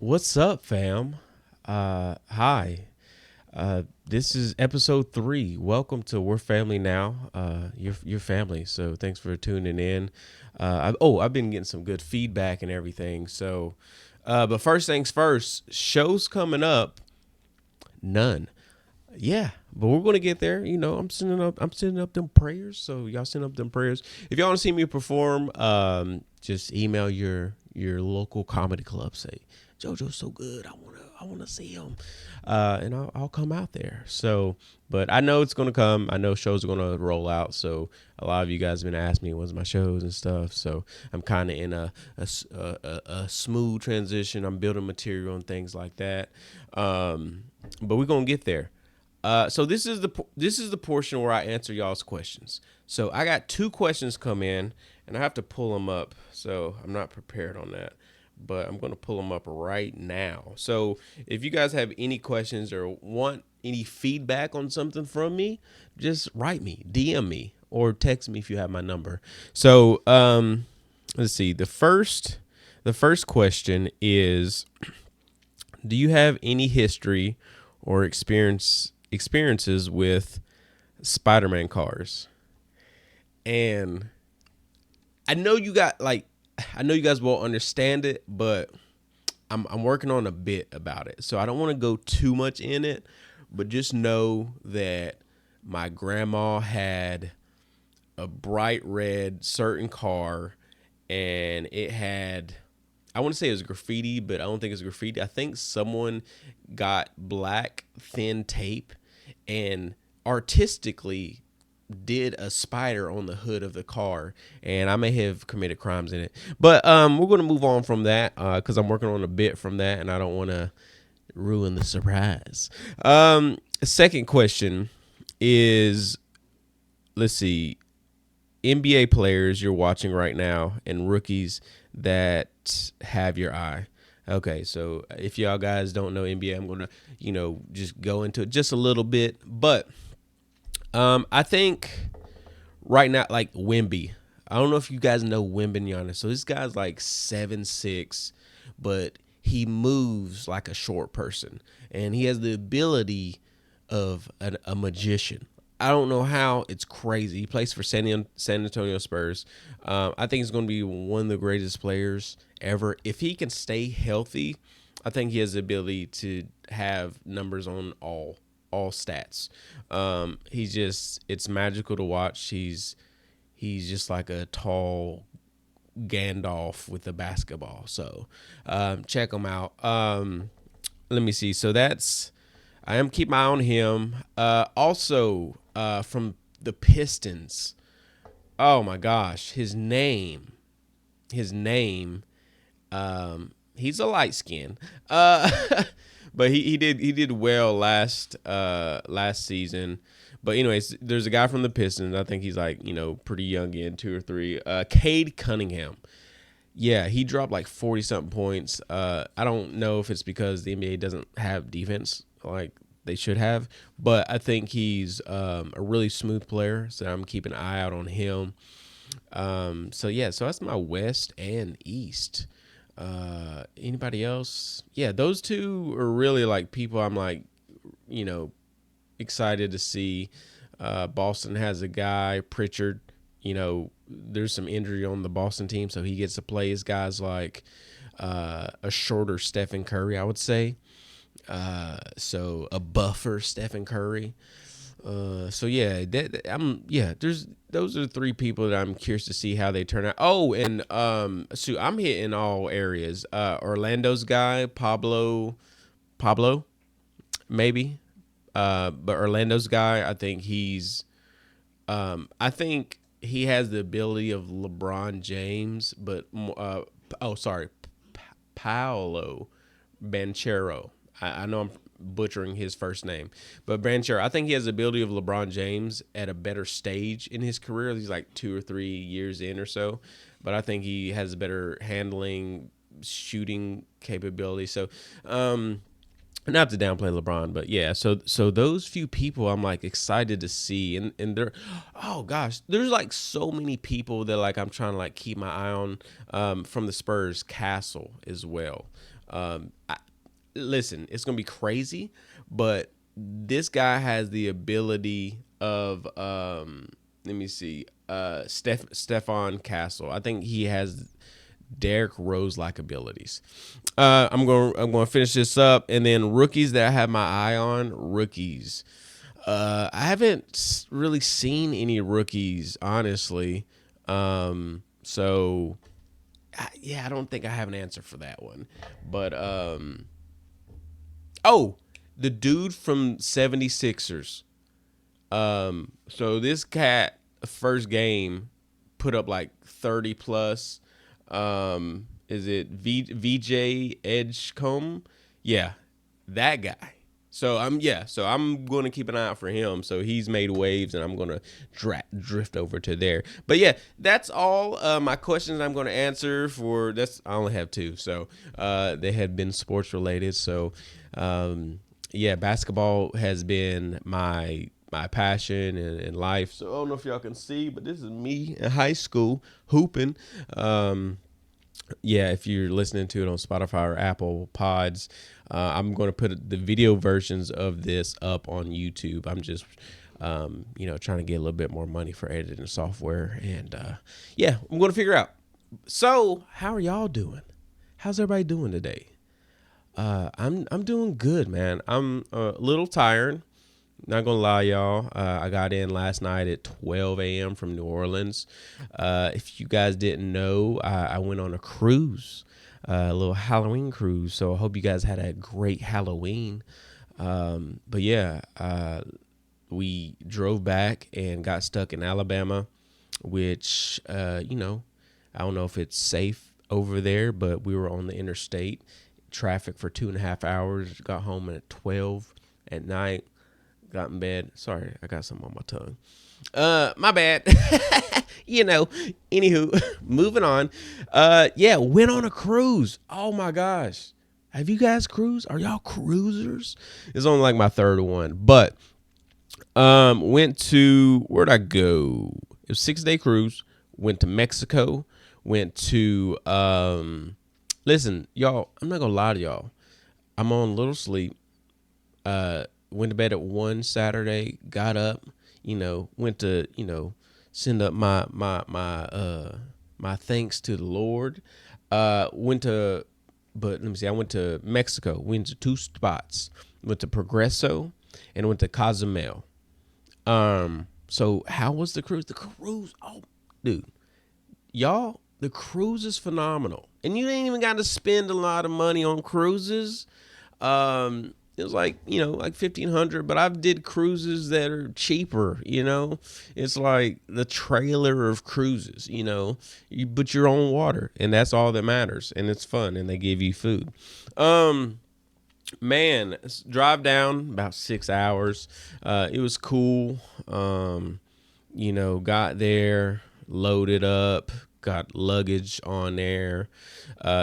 What's up, fam? Hi. This is episode 3. Welcome to We're Family Now. Your family. So thanks for tuning in. I've been getting some good feedback and everything. But first things first. Shows coming up. None. Yeah, but we're gonna get there. I'm sending up them prayers. So y'all send up them prayers. If y'all want to see me perform, just email your local comedy club. Say JoJo's so good. I wanna see him, and I'll come out there. But I know it's gonna come. I know shows are gonna roll out. So a lot of you guys have been asking me when's my shows and stuff. So I'm kind of in a smooth transition. I'm building material and things like that. But we're gonna get there. So this is the portion where I answer y'all's questions. So I got 2 questions come in, and I have to pull them up. So I'm not prepared on that, but I'm gonna pull them up right now. So if you guys have any questions or want any feedback on something from me, just write me, DM me, or text me if you have my number. So let's see. The first question is, do you have any history or experiences with Spider-Man cars? And I know you got like I know you guys will understand it, but I'm working on a bit about it. So I don't want to go too much in it, but just know that my grandma had a bright red certain car, and it had, I want to say it was graffiti, but I don't think it's graffiti. I think someone got black thin tape and artistically did a spider on the hood of the car, and I may have committed crimes in it. But we're going to move on from that because I'm working on a bit from that, and I don't want to ruin the surprise. Second question is, let's see, NBA players you're watching right now and rookies that have your eye. Okay, so if y'all guys don't know NBA, I'm gonna, just go into it just a little bit. But I think right now, like Wimby. I don't know if you guys know Wimbenyana. So this guy's like 7'6", but he moves like a short person, and he has the ability of a magician. I don't know how. It's crazy. He plays for San Antonio Spurs. I think he's going to be one of the greatest players ever. If he can stay healthy, I think he has the ability to have numbers on all stats. It's magical to watch. He's just like a tall Gandalf with a basketball. So check him out. Let me see. So I am keep my eye on him. Also, from the Pistons. Oh my gosh, his name. He's a light skin. But he did well last season. But anyways, there's a guy from the Pistons. I think he's like pretty young in 2 or 3. Cade Cunningham. Yeah, he dropped like 40 something points. I don't know if it's because the NBA doesn't have defense like they should have, but I think he's a really smooth player. So I'm keeping an eye out on him. So that's my West and East. Anybody else? Yeah, those two are really like people I'm like, you know, excited to see. Boston has a guy, Pritchard. There's some injury on the Boston team, so he gets to play as guys like a shorter Stephen Curry, I would say. So a buffer Stephen Curry. There's those are the 3 people that I'm curious to see how they turn out. Oh, and I'm hitting all areas. Orlando's guy, Pablo, maybe. But Orlando's guy, I think he has the ability of LeBron James, but Paolo Banchero. I know I'm butchering his first name, but Banchero. I think he has the ability of LeBron James at a better stage in his career. He's like 2 or 3 years in or so, but I think he has better handling, shooting capability. So, not to downplay LeBron, but yeah. So those few people I'm like excited to see, and they're, oh gosh, there's like so many people that like I'm trying to like keep my eye on, from the Spurs. Castle as well. Listen, it's gonna be crazy, but this guy has the ability of let me see, Stefan Castle. I think he has Derrick Rose like abilities. I'm gonna finish this up, and then rookies that I have my eye on. Rookies. I haven't really seen any rookies, honestly. So yeah, I don't think I have an answer for that one. But oh, the dude from 76ers. So this cat first game put up like 30 plus. Is it VJ Edgecombe? Yeah, that guy. So I'm going to keep an eye out for him. So he's made waves, and I'm going to drift over to there. But yeah, that's all my questions I'm going to answer for this. I only have two, so they had been sports related. So yeah, basketball has been my passion in life. So I don't know if y'all can see, but this is me in high school hooping. Yeah, if you're listening to it on Spotify or Apple Pods, I'm going to put the video versions of this up on YouTube. I'm just, trying to get a little bit more money for editing software, and yeah, I'm going to figure out. So, how are y'all doing? How's everybody doing today? I'm doing good, man. I'm a little tired. Not gonna lie, y'all. I got in last night at 12 a.m. from New Orleans. If you guys didn't know, I went on a cruise, a little Halloween cruise. So I hope you guys had a great Halloween. But yeah, we drove back and got stuck in Alabama, which, I don't know if it's safe over there, but we were on the interstate, traffic for 2.5 hours. Got home at 12 at night. Got in bed. Sorry, I got something on my tongue. My bad. Anywho, moving on. Yeah, went on a cruise. Oh my gosh. Have you guys cruised? Are y'all cruisers? It's only like my third one. But went to, where'd I go? It was a 6-day cruise. Went to Mexico. Went to listen, y'all, I'm not gonna lie to y'all. I'm on a little sleep. Went to bed at 1 Saturday, got up, went to, send up my thanks to the Lord. I went to Mexico, went to 2 spots, went to Progreso and went to Cozumel. So how was the cruise? The cruise, oh, dude, y'all, the cruise is phenomenal. And you ain't even got to spend a lot of money on cruises. It was like, like $1,500, but I've did cruises that are cheaper, It's like the trailer of cruises, You put your own water, and that's all that matters, and it's fun, and they give you food. Man, drive down about 6 hours. It was cool. Got there, loaded up, got luggage on there.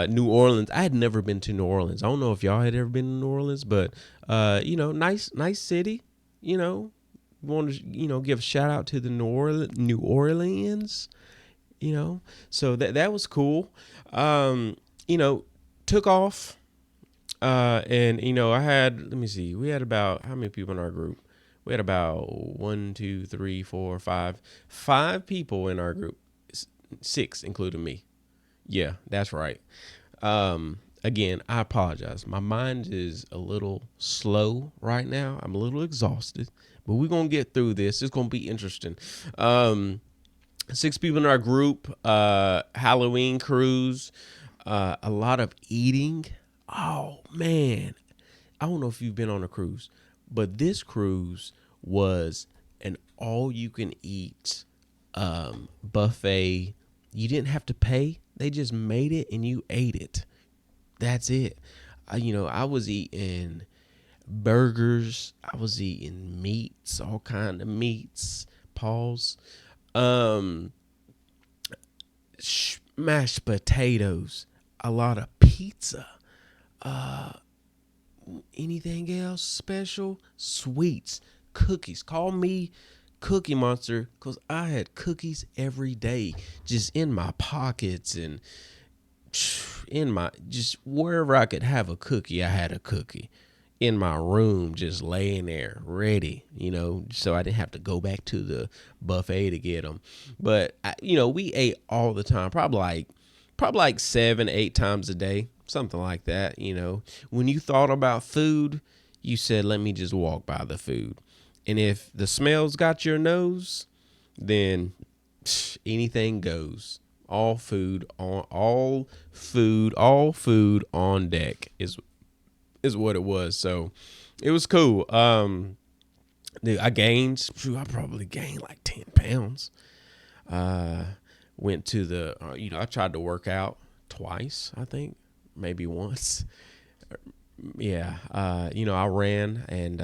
New Orleans. I had never been to New Orleans. I don't know if y'all had ever been to New Orleans, but nice city. Want to give a shout out to the New Orleans. So that was cool. Took off. And I had, let me see, we had about, how many people in our group? We had about 5 people in our group. 6, including me. Yeah, that's right. Again, I apologize. My mind is a little slow right now. I'm a little exhausted, but we're going to get through this. It's going to be interesting. 6 people in our group, Halloween cruise, a lot of eating. Oh, man. I don't know if you've been on a cruise, but this cruise was an all-you-can-eat buffet. You didn't have to pay. They just made it and you ate it. That's it. I was eating burgers. I was eating meats, all kind of meats. Pause. Mashed potatoes. A lot of pizza. Anything else special? Sweets. Cookies. Call me Cookie Monster, because I had cookies every day just in my pockets, and just wherever I could have a cookie, I had a cookie in my room, just laying there ready, so I didn't have to go back to the buffet to get them. But we ate all the time, probably like 7, 8 times a day, something like that. When you thought about food, you said, let me just walk by the food. And if the smells got your nose, then anything goes. All food on deck is what it was. So it was cool. Dude, I probably gained like 10 pounds. Went to I tried to work out twice, I think, maybe once. Yeah. I ran and,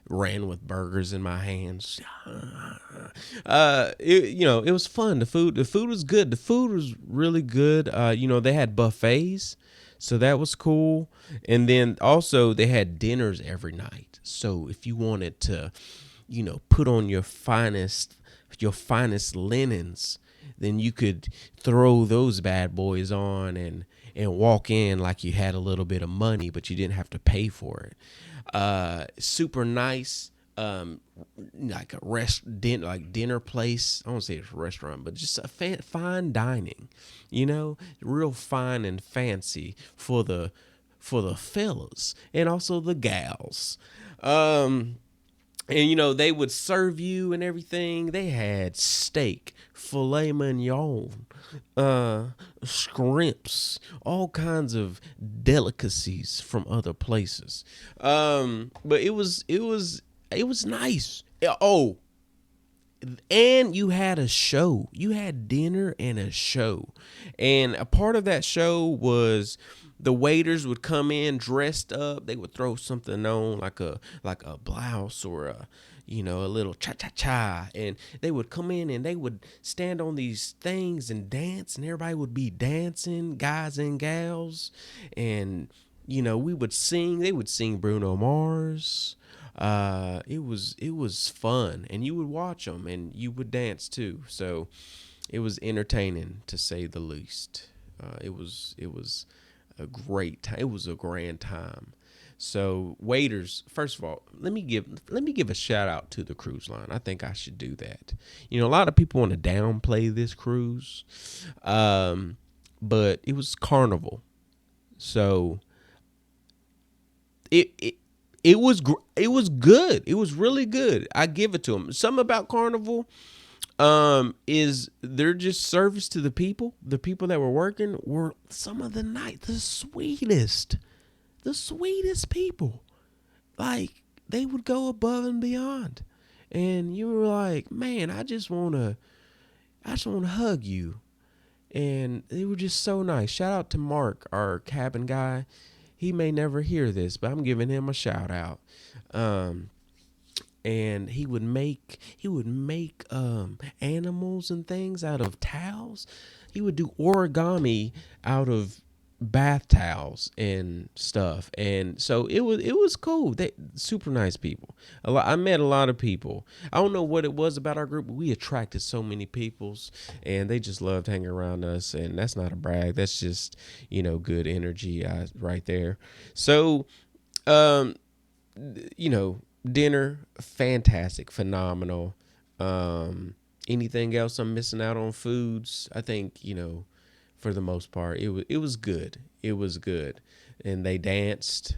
ran with burgers in my hands. It was fun. The food was good. The food was really good. They had buffets, so that was cool. And then also they had dinners every night. So if you wanted to, put on your finest linens, then you could throw those bad boys on and walk in like you had a little bit of money, but you didn't have to pay for it. Super nice, like dinner place. I won't say it's a restaurant, but just a fine dining, real fine and fancy for the fellas and also the gals. And they would serve you and everything. They had steak, filet mignon, scrimps, all kinds of delicacies from other places. But it was nice. Oh, and you had a show. You had dinner and a show. And a part of that show was the waiters would come in dressed up. They would throw something on like a blouse or a little cha-cha-cha. And they would come in and they would stand on these things and dance, and everybody would be dancing, guys and gals. And, we would sing. They would sing Bruno Mars. It was fun, and you would watch them and you would dance too. So it was entertaining, to say the least. It was a great time. It was a grand time. So waiters, first of all, let me give a shout out to the cruise line. I think I should do that. A lot of people want to downplay this cruise, but it was Carnival, so it was good. It was really good. I give it to them. Something about Carnival is they're just service to the people. The people that were working were some of the sweetest people. Like, they would go above and beyond. And you were like, man, I just want to hug you. And they were just so nice. Shout out to Mark, our cabin guy. He may never hear this, but I'm giving him a shout out. And he would make animals and things out of towels. He would do origami out of bath towels and stuff. And so it was cool. They super nice people. I met a lot of people. I don't know what it was about our group, but we attracted so many peoples, and they just loved hanging around us. And that's not a brag. That's just, good energy right there. So, dinner, fantastic, phenomenal. Anything else I'm missing out on foods? I think, for the most part, it was good. It was good. And they danced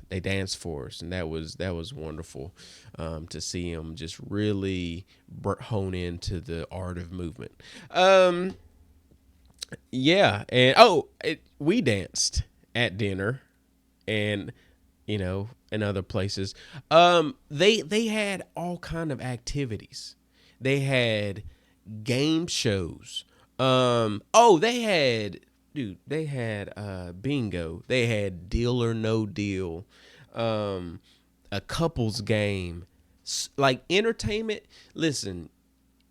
for us. And that was wonderful, to see them just really hone into the art of movement. Yeah. And, we danced at dinner and, and other places. They had all kind of activities. They had game shows. They had bingo. They had Deal or No Deal, a couples game, like entertainment. Listen,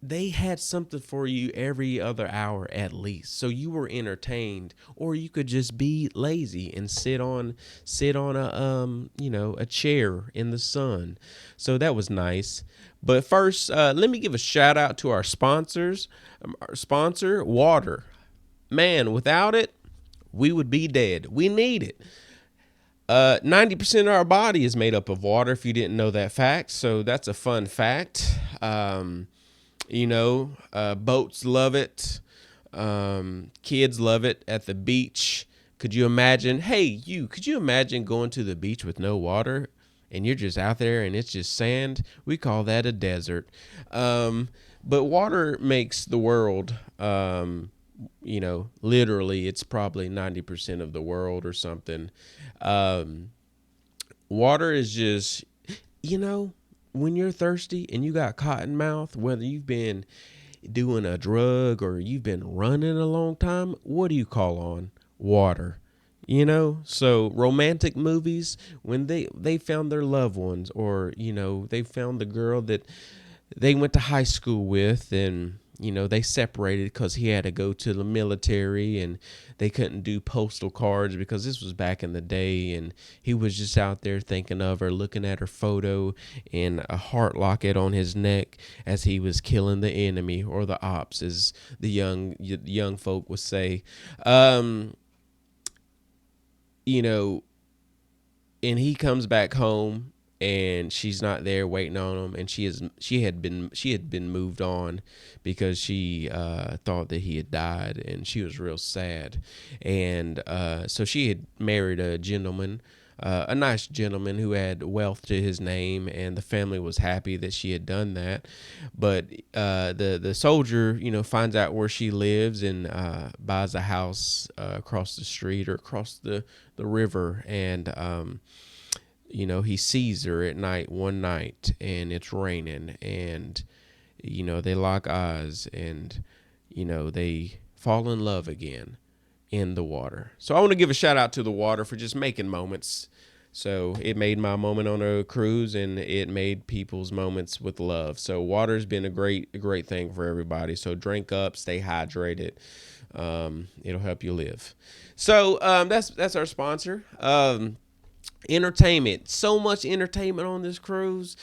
they had something for you every other hour at least, so you were entertained. Or you could just be lazy and sit on a chair in the sun. So that was nice. But first, let me give a shout out to our sponsors. Our sponsor, water. Man, without it, we would be dead. We need it. 90% of our body is made up of water, if you didn't know that fact. So that's a fun fact. Boats love it. Kids love it at the beach. Could you imagine? Could you imagine going to the beach with no water and you're just out there and it's just sand? We call that a desert. But water makes the world, literally it's probably 90% of the world or something. Water is just, when you're thirsty and you got cotton mouth, whether you've been doing a drug or you've been running a long time, what do you call on? Water. So romantic movies, when they found their loved ones, or they found the girl that they went to high school with, and they separated because he had to go to the military and they couldn't do postal cards because this was back in the day, and he was just out there thinking of her, looking at her photo and a heart locket on his neck as he was killing the enemy, or the ops, as the young folk would say. And he comes back home and she's not there waiting on him, and she had been moved on because she thought that he had died, and she was real sad. And so she had married a gentleman, a nice gentleman who had wealth to his name, and the family was happy that she had done that. But the soldier, finds out where she lives and buys a house across the street or across the river, and he sees her at night, one night, and it's raining, and they lock eyes, and they fall in love again in the water. So I want to give a shout out to the water for just making moments. So it made my moment on a cruise, and it made people's moments with love. So water's been a great thing for everybody. So drink up, stay hydrated. It'll help you live. So that's our sponsor. Entertainment. So much entertainment on this cruise.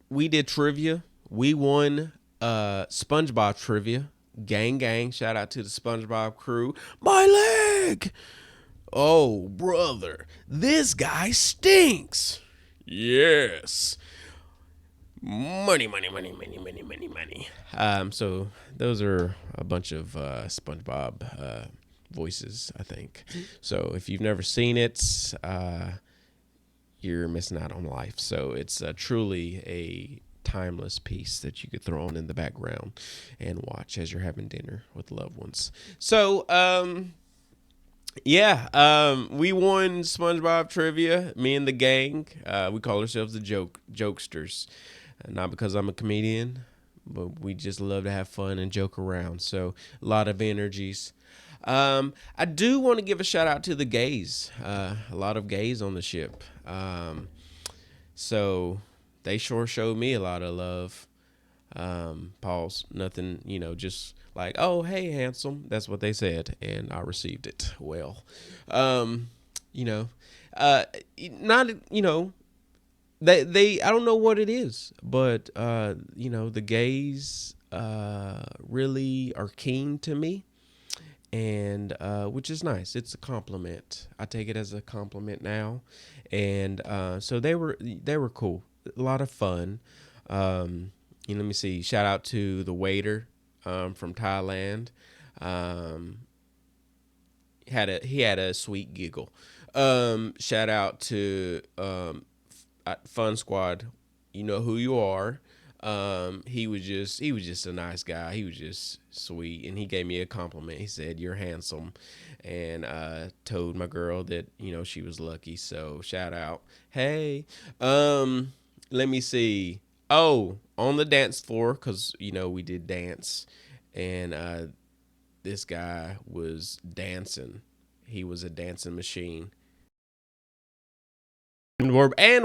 We did trivia. We won SpongeBob trivia. Gang. Shout out to the SpongeBob crew. My leg. Oh, brother. This guy stinks. Yes. Money. So those are a bunch of SpongeBob voices, I think. So if you've never seen it, you're missing out on life. So it's truly a timeless piece that you could throw on in the background and watch as you're having dinner with loved ones. So we won SpongeBob trivia, me and the gang. We call ourselves the jokesters, not because I'm a comedian, but we just love to have fun and joke around. So a lot of energies. I do want to give a shout out to the gays. A lot of gays on the ship. So they sure showed me a lot of love. Pause. Nothing, just like, oh, hey, handsome. That's what they said, and I received it well. They I don't know what it is, but the gays really are keen to me, and which is nice. It's a compliment. I take it as a compliment now, and so they were cool. A lot of fun. Let me see. Shout out to the waiter from Thailand. He had a sweet giggle. Shout out to Fun Squad. You know who you are. He was just a nice guy. He was just sweet, and he gave me a compliment. He said, "You're handsome," and told my girl that she was lucky. So shout out. Hey, let me see. Oh, on the dance floor, because we did dance, and this guy was dancing. He was a dancing machine. And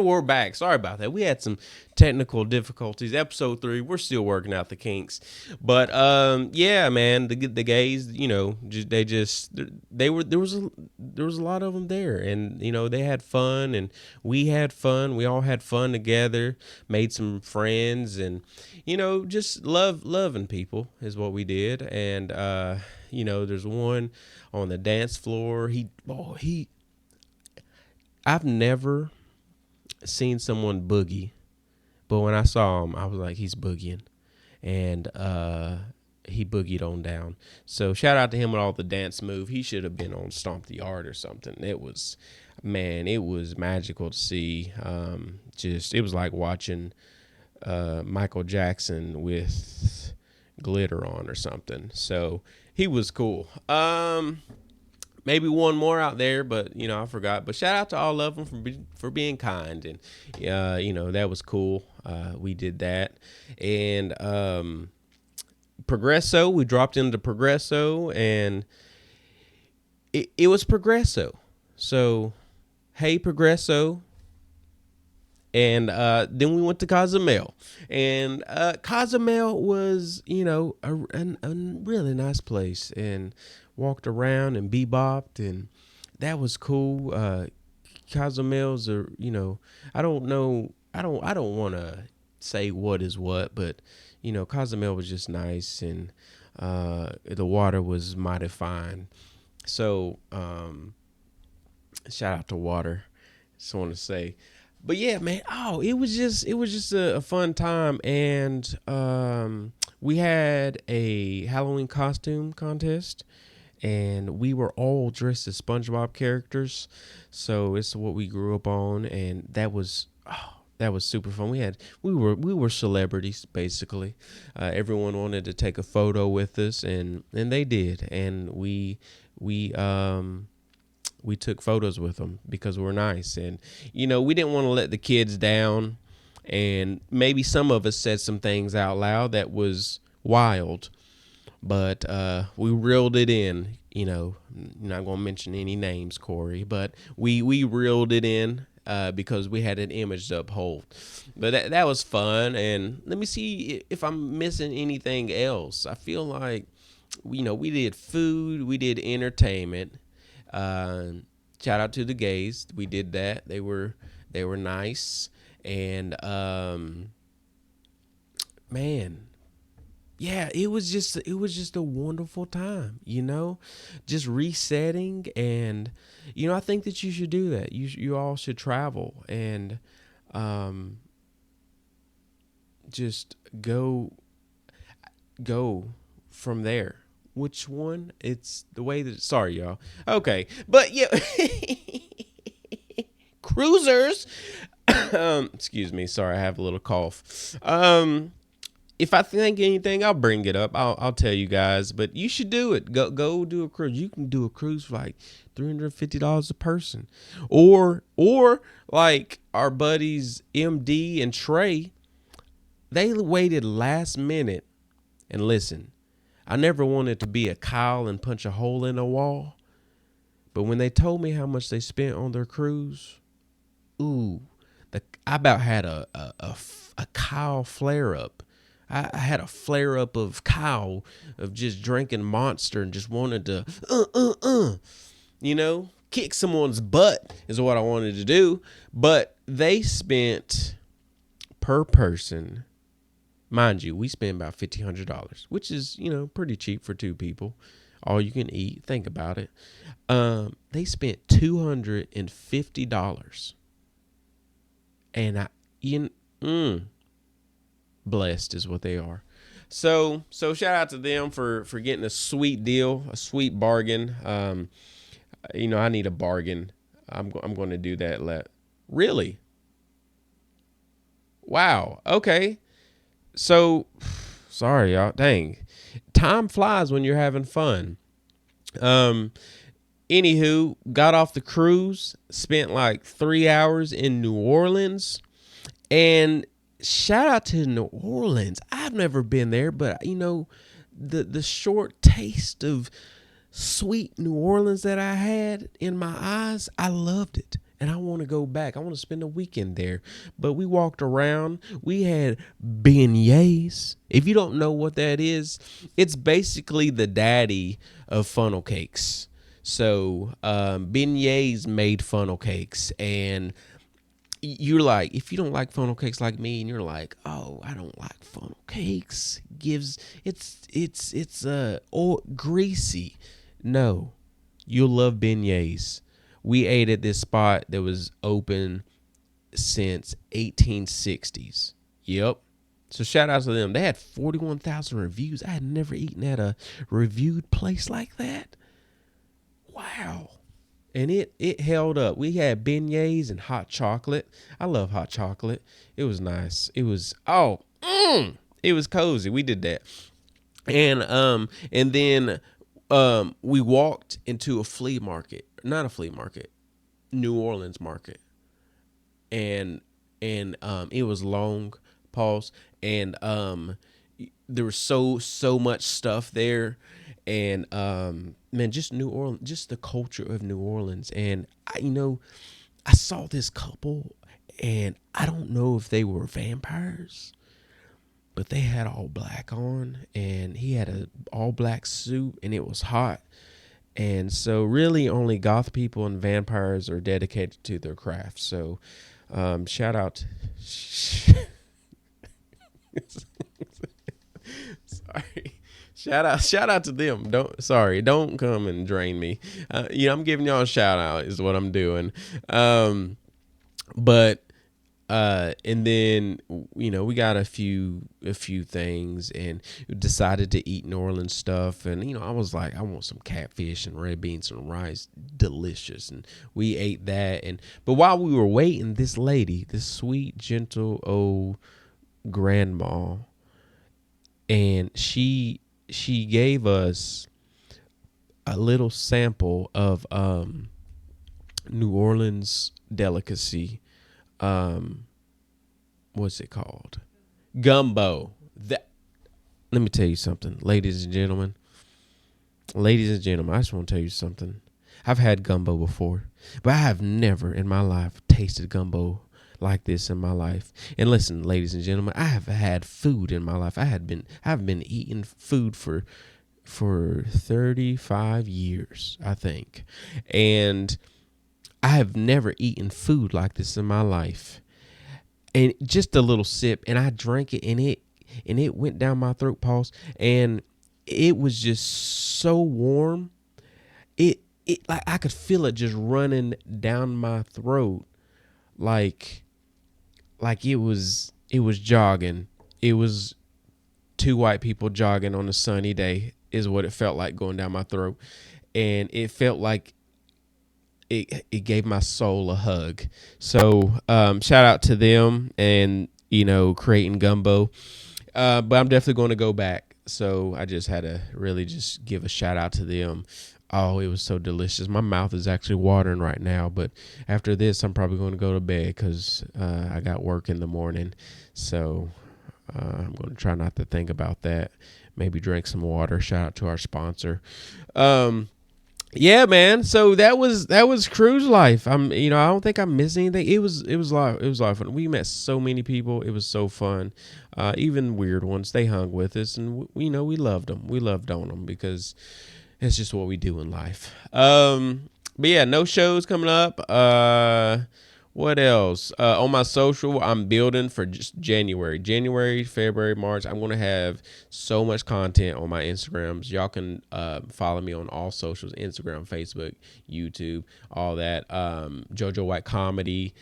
we're back. Sorry about that. We had some technical difficulties. Episode 3, we're still working out the kinks. But yeah, man, the gays, there was a lot of them there, and they had fun, and we had fun. We all had fun together, made some friends, and just loving people is what we did. And there's one on the dance floor. I've never seen someone boogie, but when I saw him, I was like, he's boogieing. And he boogied on down. So shout out to him with all the dance move. He should have been on Stomp the Yard or something. It was magical to see. It was like watching Michael Jackson with glitter on or something. So he was cool. Maybe one more out there, but I forgot. But shout out to all of them for being kind, and that was cool. We did that, and Progresso. We dropped into Progresso, and it was Progresso. So, hey Progresso. And then we went to Cozumel, and Cozumel was, a really nice place, and walked around and bebopped, and that was cool. Cozumel's are, I don't know, I don't want to say what is what, but Cozumel was just nice, and the water was mighty fine. So shout out to water. Just want to say. But yeah, man. Oh, it was just a fun time, and we had a Halloween costume contest, and we were all dressed as SpongeBob characters. So it's what we grew up on, and that was super fun. We were celebrities basically. Everyone wanted to take a photo with us, and they did, and we took photos with them because we're nice, and we didn't want to let the kids down, and maybe some of us said some things out loud that was wild, but we reeled it in. Not gonna mention any names, Corey, but we reeled it in because we had an image to uphold. But that was fun, and let me see if I'm missing anything else. I feel like we did food, we did entertainment. Shout out to the gays. We did that. They were nice, and man, yeah, it was just a wonderful time. Just resetting, and I think that you should do that. You all should travel and just go from there. Which one? It's the way that. Sorry, y'all. Okay, but yeah, cruisers. Excuse me. Sorry, I have a little cough. If I think anything, I'll bring it up. I'll tell you guys. But you should do it. Go do a cruise. You can do a cruise for like $350 a person, or like our buddies MD and Trey. They waited last minute, and listen. I never wanted to be a Kyle and punch a hole in a wall, but when they told me how much they spent on their cruise, I about had a Kyle flare up. I had a flare up of Kyle, of just drinking Monster and just wanted to, kick someone's butt is what I wanted to do. But they spent per person. Mind you, we spent about $1,500, which is, pretty cheap for two people. All you can eat. Think about it. They spent $250. And blessed is what they are. So shout out to them for getting a sweet deal, a sweet bargain. I need a bargain. I'm going to do that. Really? Wow. Okay. So, sorry, y'all. Dang. Time flies when you're having fun. Anywho, got off the cruise, spent like 3 hours in New Orleans, and shout out to New Orleans. I've never been there, but the short taste of sweet New Orleans that I had in my eyes, I loved it. And I want to go back. I want to spend a weekend there. But we walked around. We had beignets. If you don't know what that is, it's basically the daddy of funnel cakes. So beignets made funnel cakes. And you're like, if you don't like funnel cakes like me, and you're like, oh, I don't like funnel cakes, it's greasy. No, you'll love beignets. We ate at this spot that was open since 1860s. Yep. So shout out to them. They had 41,000 reviews. I had never eaten at a reviewed place like that. Wow. And it held up. We had beignets and hot chocolate. I love hot chocolate. It was nice. It was it was cozy. We did that. And then we walked into a flea market. Not a flea market. New Orleans market. And it was long, pause, and there was so much stuff there, and man, just New Orleans, just the culture of New Orleans. And I saw this couple, and I don't know if they were vampires, but they had all black on, and he had a all black suit, and it was hot. And so really only goth people and vampires are dedicated to their craft. So shout out. Sorry. Shout out to them. Don't come and drain me. I'm giving y'all a shout out is what I'm doing. But and then we got a few things, and decided to eat New Orleans stuff. And I was like, I want some catfish and red beans and rice, delicious. And we ate that. But while we were waiting, this lady, this sweet, gentle old grandma, and she gave us a little sample of New Orleans delicacy. What's it called? Gumbo. Let me tell you something, ladies and gentlemen. Ladies and gentlemen, I just want to tell you something. I've had gumbo before, but I have never in my life tasted gumbo like this in my life. And listen, ladies and gentlemen, I have had food in my life. I've been eating food for 35 years, I think. And I have never eaten food like this in my life. And just a little sip, and I drank it, and it went down my throat, pause, and it was just so warm. It like I could feel it just running down my throat, like it was jogging. It was two white people jogging on a sunny day is what it felt like going down my throat. And it felt like it gave my soul a hug. So shout out to them and, creating gumbo. But I'm definitely going to go back. So I just had to really just give a shout out to them. Oh, it was so delicious. My mouth is actually watering right now. But after this, I'm probably going to go to bed because I got work in the morning. So I'm going to try not to think about that. Maybe drink some water. Shout out to our sponsor. Yeah, man. So that was cruise life. I don't think I missed anything. It was a lot of fun. We met so many people. It was so fun. Even weird ones. They hung with us, and we loved them. We loved on them because it's just what we do in life. But yeah, no shows coming up. What else? On my social, I'm building for just January, February, March. I'm going to have so much content on my Instagrams. Y'all can follow me on all socials, Instagram, Facebook, YouTube, all that. jojowhitecomedy.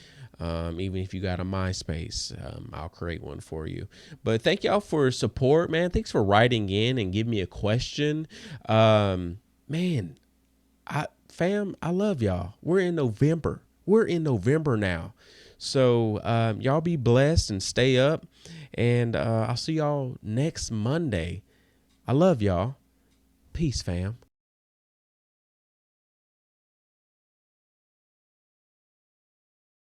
Even if you got a MySpace, I'll create one for you. But thank y'all for support, man. Thanks for writing in and giving me a question. Man, I love y'all. We're in November. Now. So y'all be blessed and stay up. And I'll see y'all next Monday. I love y'all. Peace, fam.